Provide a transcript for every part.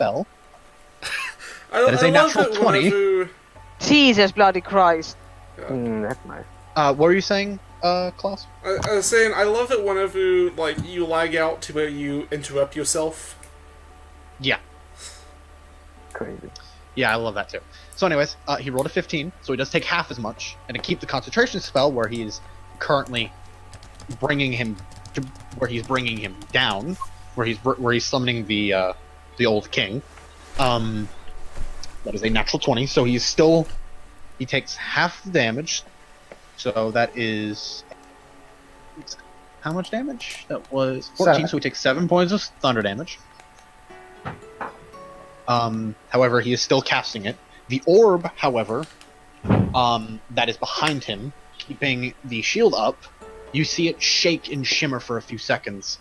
spell. That is a natural 20. Whenever... Jesus bloody Christ. That's nice. What were you saying, Klaus? I was saying, I love it whenever, like, you lag out to where you interrupt yourself. Yeah. Crazy. Yeah, I love that too. So anyways, he rolled a 15, so he does take half as much. And to keep the concentration spell where he is currently bringing him to where he's bringing him down, where he's summoning the old king. That is a natural 20, so he takes half the damage. So that is how much damage? That was 14, 7. so he takes 7 points of thunder damage. However, he is still casting it. The orb, however, that is behind him, keeping the shield up, you see it shake and shimmer for a few seconds.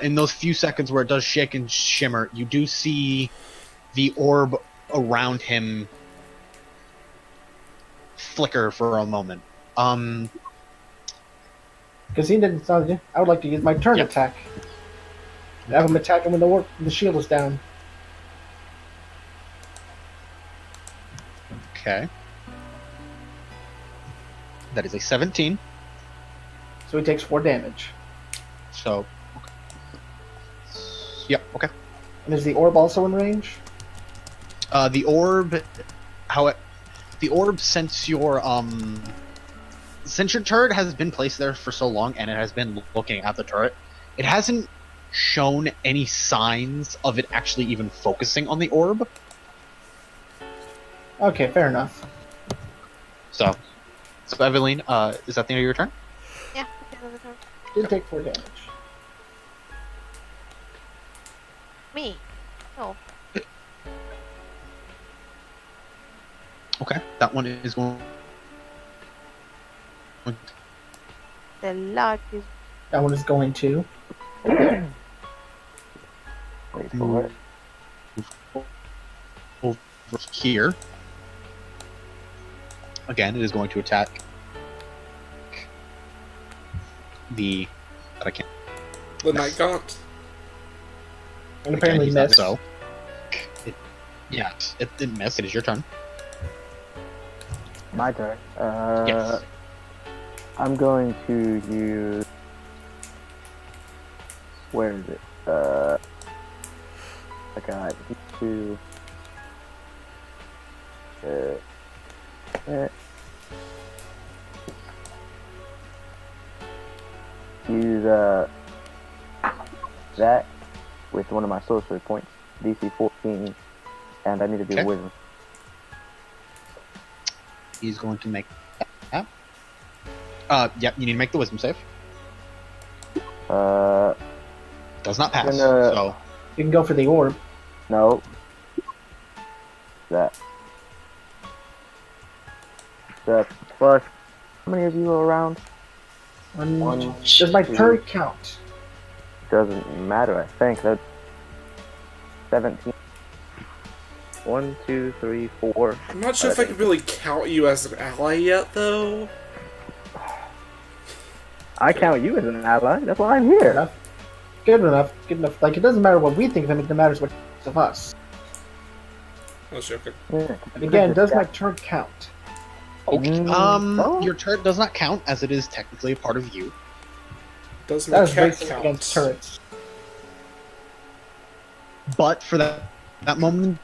In those few seconds where it does shake and shimmer, you do see the orb around him flicker for a moment. Because he didn't tell you, I would like to use my turn attack. Have him attack him when the shield is down. Okay. That is a 17. So he takes 4 damage. So, okay. Yep, okay. And is the orb also in range? The orb, since your turret has been placed there for so long and it has been looking at the turret, it hasn't shown any signs of it actually even focusing on the orb. Okay, fair enough. So Eveline, is that the end of your turn? Yeah. Did take 4 damage. Me? No. Okay, that one is going. The luck is... That one is going to. Wait for it. Over here. Again, it is going to attack that I can't. The Night Gaunt. And apparently he's not missed. So, it missed. It is your turn. My turn. Yes. I'm going to use. Where is it? I got two. Use that with one of my sorcery points, DC 14, and I need to do Okay. wisdom. He's going to make that. Yep, you need to make the wisdom save. Does not pass. So You can go for the orb. No. That. Plus, how many of you are around? One, Does my two. turn count? Doesn't matter, I think. That's 17. 1, 2, 3, 4. I'm not sure if I can really count you as an ally yet, though. I count you as an ally. That's why I'm here. Enough. Good enough. Good enough. Like, it doesn't matter what we think of him, it matters what he thinks of us. I was joking. Yeah. And again, does my turn count? okay. Oh. Your turret does not count as it is technically a part of you. Doesn't That the is cat racist count? against turrets. But for that moment,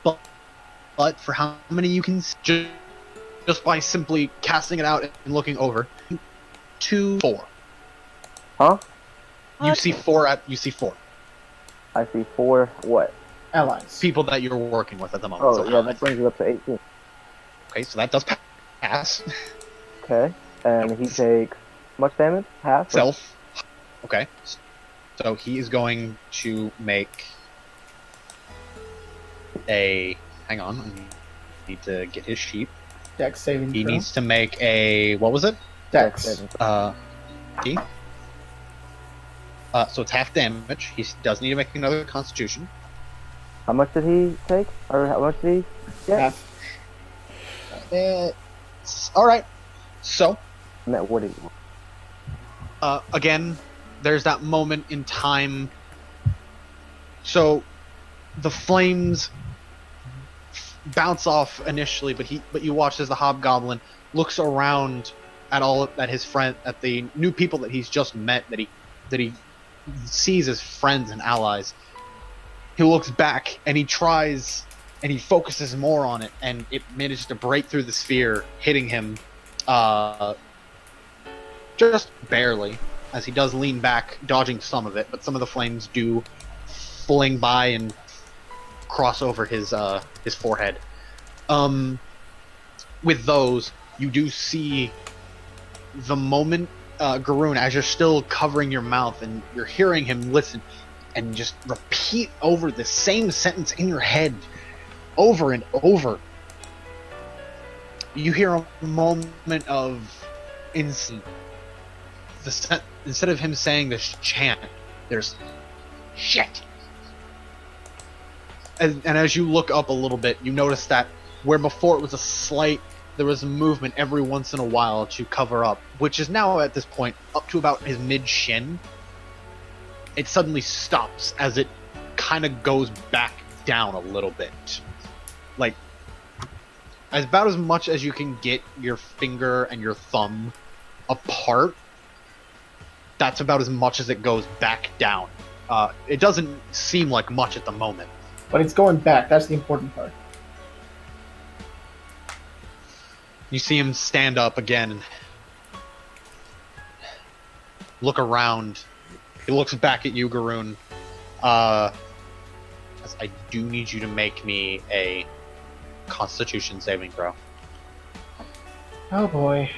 but for how many you can just by simply casting it out and looking over, 2, 4. Huh? You see 4 you see 4 I see 4. What? Allies. people that you're working with at the moment. Oh, So yeah, that brings you up to 18. okay, so that does pass. Okay. And he takes much damage? Half? Self. Okay. So he is going to make a. Hang on, I need to get his sheet. Dex saving He throw. needs to make a. What was it? Dex. D. So it's half damage. He does need to make another Constitution. How much did he take? Or how much did he get? Half. All right. So What did he... again, there's that moment in time. So the flames bounce off initially, but you watch as the hobgoblin looks around at his friend, at the new people that he's just met, that he sees as friends and allies. He looks back and he tries and he focuses more on it, and it manages to break through the sphere, hitting him just barely, as he does lean back, dodging some of it, but some of the flames do fling by and cross over his forehead. With those, you do see the moment, Garoon, as you're still covering your mouth and you're hearing him listen and just repeat over the same sentence in your head over and over. You hear a moment of instant. Instead of him saying this chant, there's shit. And as you look up a little bit, you notice that where before it was there was a movement every once in a while to cover up, which is now at this point up to about his mid-shin. It suddenly stops as it kind of goes back down a little bit. Like, about as much as you can get your finger and your thumb apart, that's about as much as it goes back down. It doesn't seem like much at the moment. But it's going back. That's the important part. You see him stand up again and look around. He looks back at you, Garoon. I do need you to make me a Constitution saving throw. Oh boy.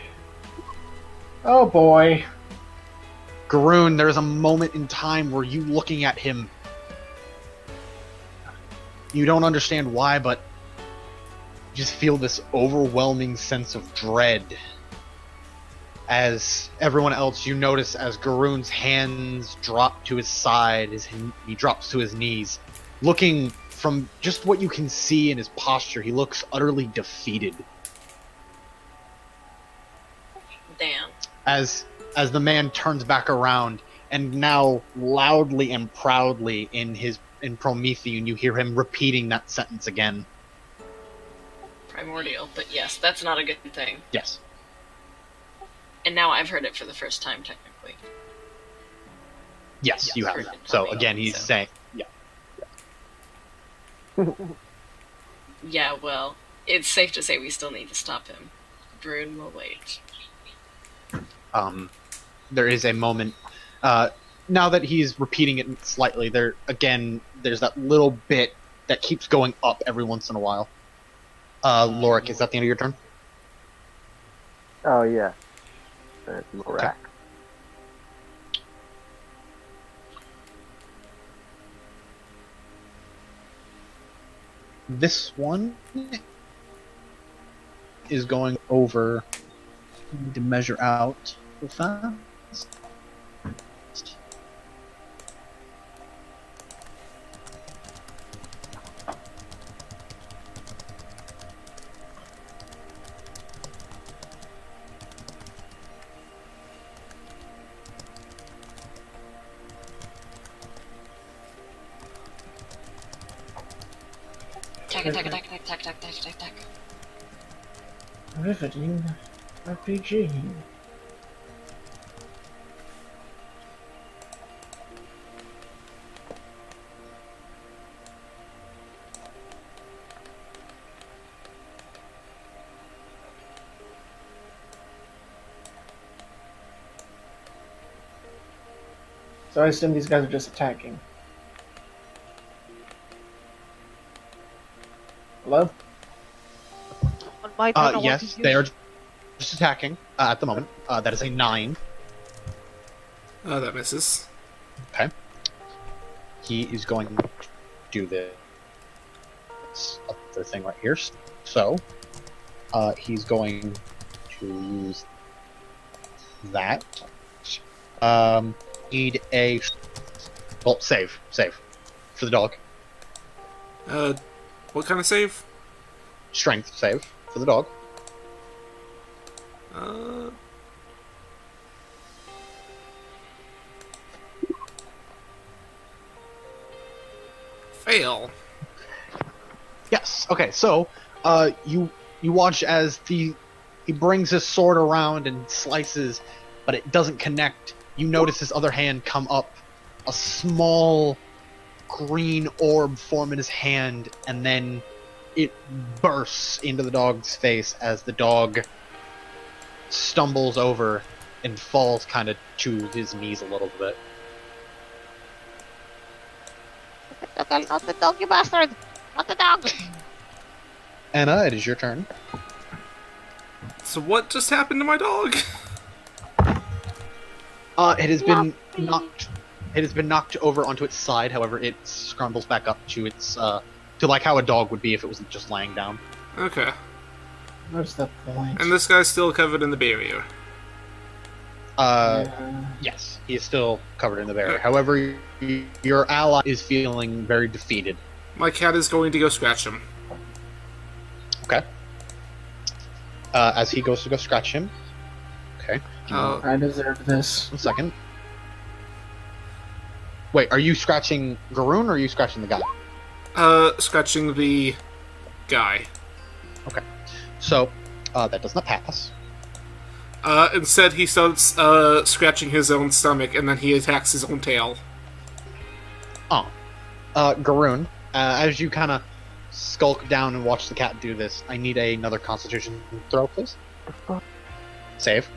Oh boy. Garoon, there's a moment in time where you looking at him, you don't understand why, but you just feel this overwhelming sense of dread. As everyone else, you notice as Garoon's hands drop to his side, he drops to his knees. Looking from just what you can see in his posture, he looks utterly defeated. Damn. As the man turns back around, and now loudly and proudly in Promethean, you hear him repeating that sentence again. Primordial, but yes, that's not a good thing. Yes. And now I've heard it for the first time, technically. Yes, you have. So again, he's saying, yeah. Yeah, well, it's safe to say we still need to stop him. Brune will wait. There is a moment, now that he's repeating it slightly, there's that little bit that keeps going up every once in a while. Lorik, is that the end of your turn? Oh, yeah. That's Morak. Okay. This one is going over. I need to measure out real fast. Tack. Riveting RPG. So I assume these guys are just attacking. Hello? On my turn, I want Yes, to use- they are just attacking at the moment. That is a 9. Oh, that misses. Okay. He is going to do this other thing right here. So, he's going to use that. Need a save for the dog. What kind of save? Strength save for the dog. Fail. Yes. Okay. So, you watch as he brings his sword around and slices, but it doesn't connect. You notice his other hand come up, a small green orb form in his hand, and then it bursts into the dog's face as the dog stumbles over and falls kind of to his knees a little bit. Not the dog, you bastard! Not the dog! Anna, it is your turn. So what just happened to my dog? It has been knocked. It has been knocked over onto its side. However, it scrambles back up to its to like how a dog would be if it was just laying down. Okay. What's the point? And this guy's still covered in the barrier. Yes, he is still covered in the barrier. However, your ally is feeling very defeated. My cat is going to go scratch him. Okay. As he goes to go scratch him. Okay. I deserve this. 1 second. Wait, are you scratching Garoon or are you scratching the guy? Scratching the guy. Okay. So, that does not pass. Instead, he starts scratching his own stomach, and then he attacks his own tail. Garoon, as you kind of skulk down and watch the cat do this, I need another Constitution throw, please. Save.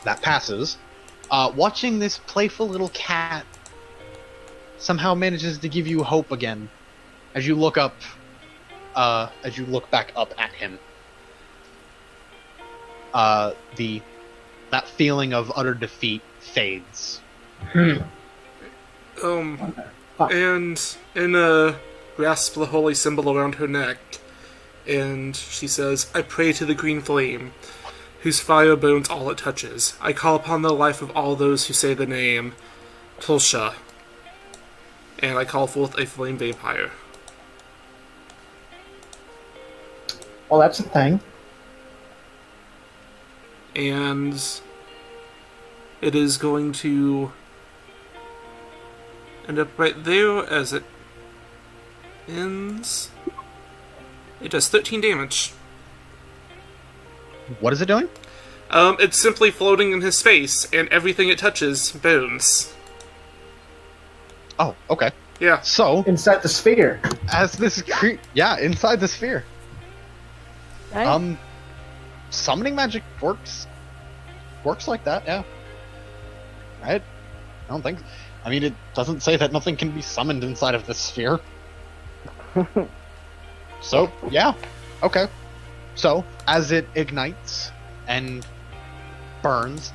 That passes. Watching this playful little cat somehow manages to give you hope again as you look up, as you look back up at him. That feeling of utter defeat fades. And Anna grasps the holy symbol around her neck, and she says, "I pray to the green flame, whose fire burns all it touches. I call upon the life of all those who say the name Tulsha, and I call forth a flame vampire." Well, that's a thing. And it is going to end up right there as it ends. It does 13 damage. What is it doing? It's simply floating in his face, and everything it touches burns. Oh, okay. Yeah. So, Inside the sphere. as this inside the sphere. Nice. Summoning magic works like that, yeah. Right? I don't think. I mean, it doesn't say that nothing can be summoned inside of this sphere. So, yeah. Okay. So, as it ignites and burns,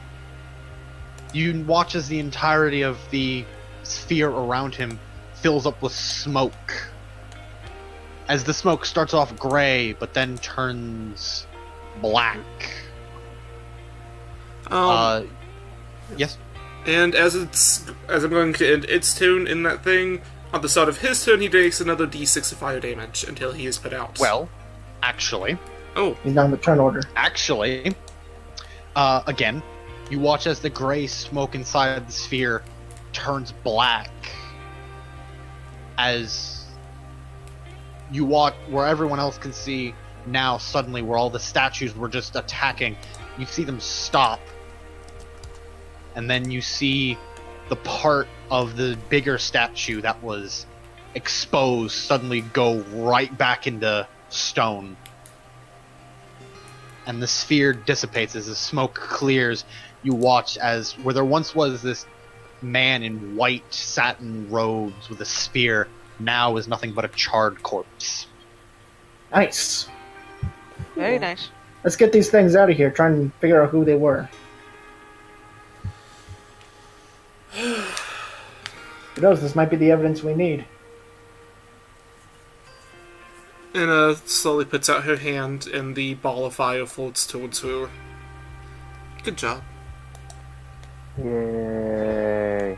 you watch as the entirety of the sphere around him fills up with smoke. As the smoke starts off gray, but then turns black. Yes? And as I'm going to end its turn in that thing, on the start of his turn, he takes another d6 of fire damage until he is put out. Well, actually... Oh. He's on the turn order. Actually, again, you watch as the gray smoke inside the sphere turns black. As you watch, where everyone else can see now, suddenly, where all the statues were just attacking, you see them stop. And then you see the part of the bigger statue that was exposed suddenly go right back into stone. And the sphere dissipates as the smoke clears. You watch as where there once was this man in white satin robes with a spear, now is nothing but a charred corpse. Nice. Very nice. Let's get these things out of here. Try and figure out who they were. Who knows? This might be the evidence we need. Anna slowly puts out her hand, and the ball of fire floats towards her. Good job. Yay.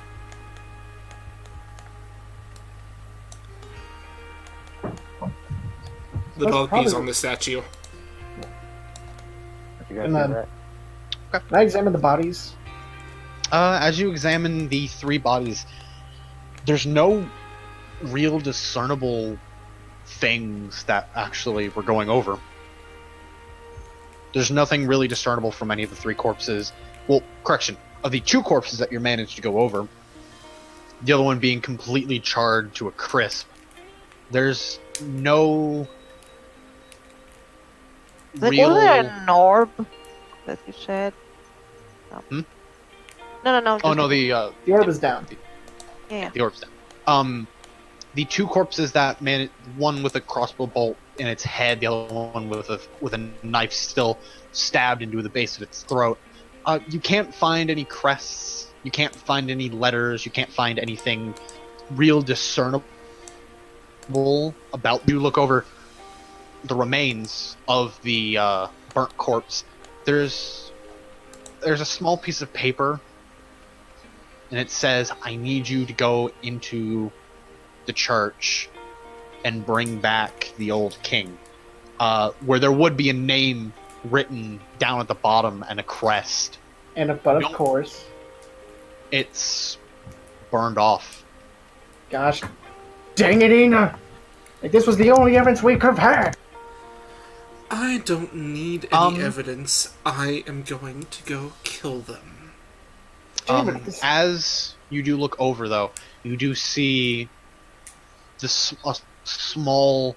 The dog pees on the statue. You guys And do then- that? Can I examine the bodies? As you examine the three bodies, there's no real discernible things that actually we're going over. There's nothing really discernible from any of the 3 corpses. Well, correction. Of the 2 corpses that you managed to go over, the other one being completely charred to a crisp, there's no Like, real... was there an orb that you said? No. Hmm? No. Oh no, the The orb is down. Yeah. the orb's down. The 2 corpses that one with a crossbow bolt in its head, the other one with a knife still stabbed into the base of its throat. You can't find any crests. You can't find any letters. You can't find anything real discernible about. You look over the remains of the burnt corpse. There's a small piece of paper, and it says, "I need you to go into the church and bring back the old king," where there would be a name written down at the bottom and a crest. But of Nope. course, It's burned off. gosh, dang it, Ina! Like, this was the only evidence we could have had. I don't need any Um, evidence. I am going to go kill them. Damn it, this- As you do look over, though, you do see a small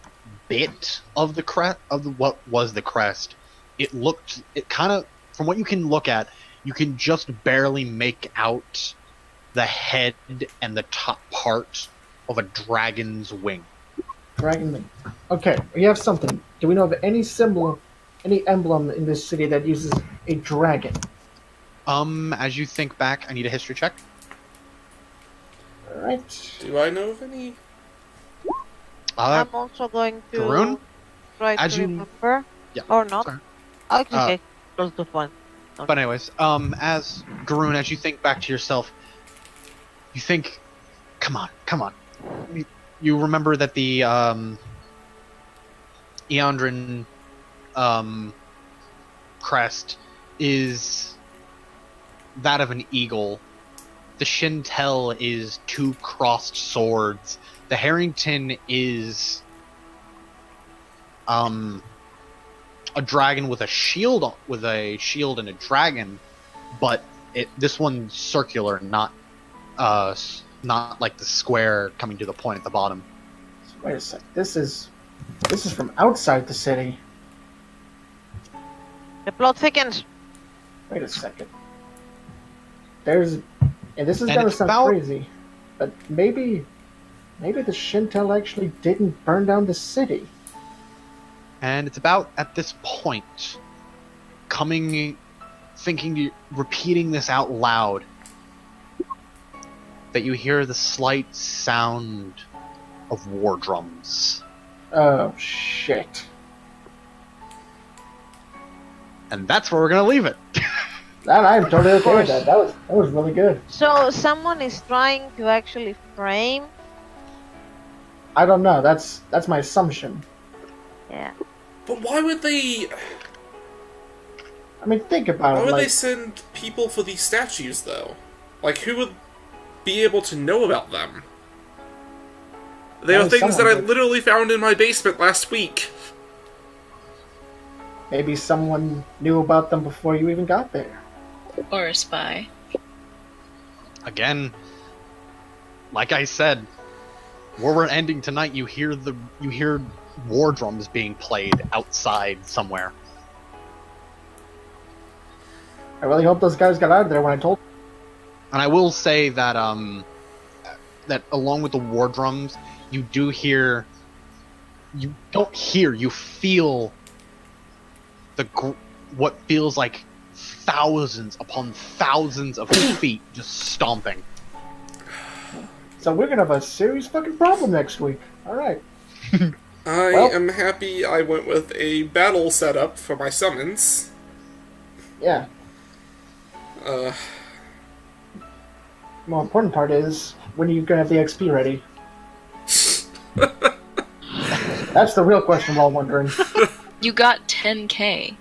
bit of the crest what was the crest. It kind of, from what you can look at, you can just barely make out the head and the top part of a dragon's wing. Dragon Link. Okay, we have something. Do we know of any symbol, any emblem in this city that uses a dragon? As you think back, I need a history check. Alright. Do I know of any? I'm also going to Garun? try As to you- remember. Yeah, Or not. sorry. Okay, close to fun. But anyways, as Garoon, as you think back to yourself, you think, come on. You remember that the Eondrin crest is that of an eagle. The Shintel is 2 crossed swords. The Harrington is a dragon with a shield and a dragon, but this one's circular, not like the square coming to the point at the bottom. Wait a sec. This is from outside the city. The plot thickens. Wait a second. And this is And gonna it's sound about- crazy, but maybe the Shintel actually didn't burn down the city. And it's about at this point, repeating this out loud, that you hear the slight sound of war drums. Oh shit. And that's where we're gonna leave it. That I'm totally okay with course. that. That was really good. So someone is trying to actually frame. I don't know. That's my assumption. Yeah. But why would they? I mean, think about Why it. would they Like, send people for these statues, though? Like, who would be able to know about them? They are Only things that I someone would. literally found in my basement last week. maybe someone knew about them before you even got there. Or a spy. Again, like I said, where we're ending tonight, you hear war drums being played outside somewhere. I really hope those guys got out of there when I told. And I will say that that along with the war drums, you feel what feels like thousands upon thousands of feet just stomping. So we're gonna have a serious fucking problem next week. All right. I Well- am happy I went with a battle setup for my summons. Yeah. More important part is when are you gonna have the XP ready? That's the real question we're all wondering. You got 10k.